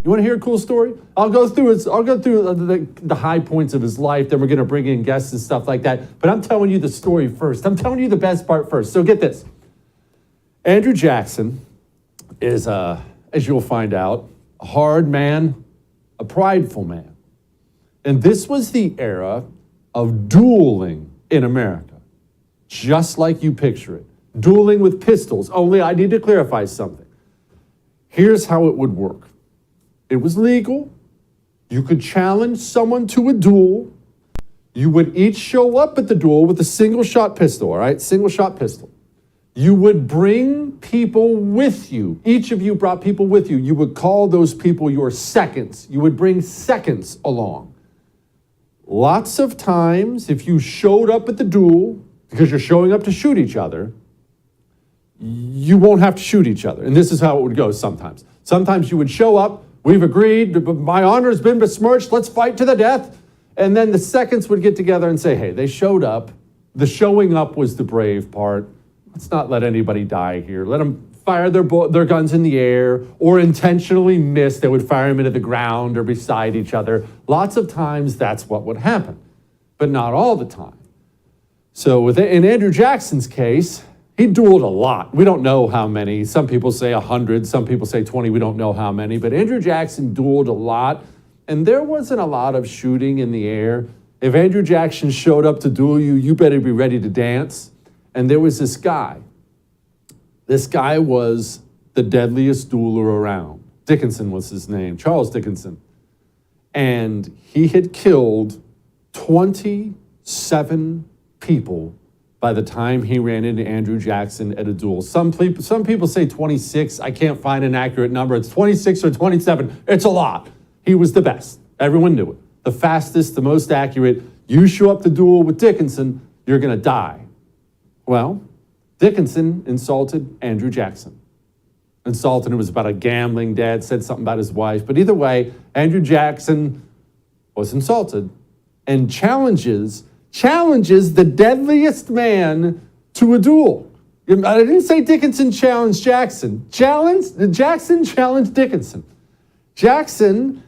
You want to hear a cool story? I'll go through the high points of his life. Then we're going to bring in guests and stuff like that. But I'm telling you the story first. I'm telling you the best part first. So get this. Andrew Jackson is, as you'll find out, a hard man, a prideful man. And this was the era of dueling in America, just like you picture it. Dueling with pistols. Only I need to clarify something. Here's how it would work. It was legal. You could challenge someone to a duel. You would each show up at the duel with a single-shot pistol, all right? Single-shot pistol. You would bring people with you. Each of you brought people with you. You would call those people your seconds. You would bring seconds along. Lots of times, if you showed up at the duel, because you're showing up to shoot each other, you won't have to shoot each other. And this is how it would go sometimes. Sometimes you would show up, we've agreed, my honor has been besmirched, let's fight to the death. And then the seconds would get together and say, hey, they showed up. The showing up was the brave part. Let's not let anybody die here. Let them fire their guns in the air or intentionally miss. They would fire them into the ground or beside each other. Lots of times that's what would happen, but not all the time. So in Andrew Jackson's case, he dueled a lot. We don't know how many. Some people say 100, some people say 20. We don't know how many. But Andrew Jackson dueled a lot, and there wasn't a lot of shooting in the air. If Andrew Jackson showed up to duel you, you better be ready to dance. And there was this guy. This guy was the deadliest dueler around. Dickinson was his name, Charles Dickinson. And he had killed 27 people by the time he ran into Andrew Jackson at a duel. Some people say 26. I can't find an accurate number. It's 26 or 27. It's a lot. He was the best. Everyone knew it. The fastest, the most accurate. You show up to duel with Dickinson, you're going to die. Well, Dickinson insulted Andrew Jackson. Insulted him was about a gambling dad, said something about his wife. But either way, Andrew Jackson was insulted and challenges the deadliest man to a duel. I didn't say Dickinson challenged Jackson. Jackson challenged Dickinson. Jackson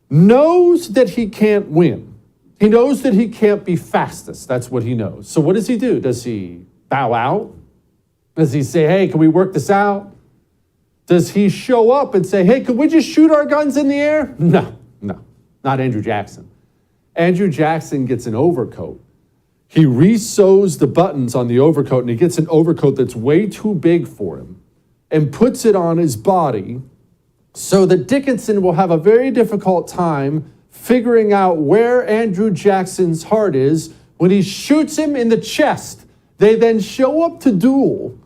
knows that he can't win. He knows that he can't be fastest. That's what he knows. So what does he do? Does he bow out? Does he say, hey, can we work this out? Does he show up and say, hey, could we just shoot our guns in the air? No, not Andrew Jackson. Andrew Jackson gets an overcoat. He re-sews the buttons on the overcoat, and he gets an overcoat that's way too big for him and puts it on his body so that Dickinson will have a very difficult time figuring out where Andrew Jackson's heart is when he shoots him in the chest. They then show up to duel,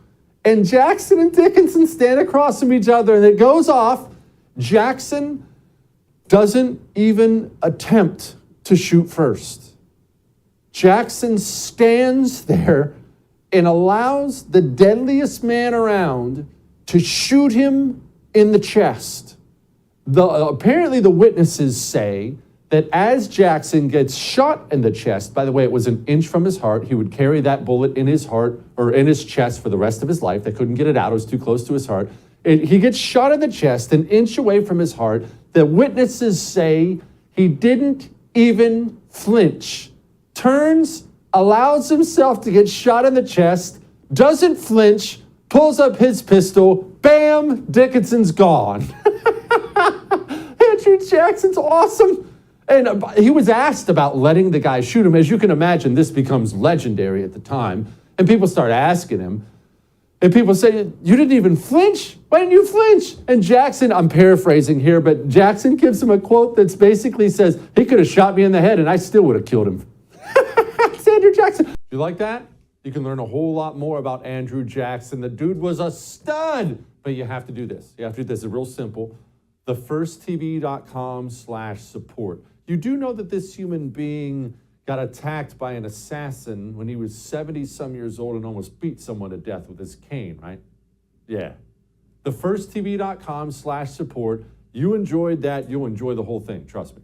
and Jackson and Dickinson stand across from each other, and it goes off. Jackson doesn't even attempt to shoot first. Jackson stands there and allows the deadliest man around to shoot him in the chest. Apparently the witnesses say that as Jackson gets shot in the chest, by the way, it was an inch from his heart. He would carry that bullet in his heart or in his chest for the rest of his life. They couldn't get it out. It was too close to his heart. He gets shot in the chest, an inch away from his heart. The witnesses say he didn't even flinch. Turns, allows himself to get shot in the chest, doesn't flinch, pulls up his pistol, bam, Dickinson's gone. Andrew Jackson's awesome. And he was asked about letting the guy shoot him. As you can imagine, this becomes legendary at the time. And people start asking him. And people say, you didn't even flinch? Why didn't you flinch? And Jackson, I'm paraphrasing here, but Jackson gives him a quote that basically says, he could have shot me in the head and I still would have killed him. It's Andrew Jackson. You like that? You can learn a whole lot more about Andrew Jackson. The dude was a stud. But you have to do this. You have to do this. It's real simple. thefirsttv.com/support. You do know that this human being got attacked by an assassin when he was 70-some years old and almost beat someone to death with his cane, right? Yeah. thefirsttv.com/support. You enjoyed that. You'll enjoy the whole thing. Trust me.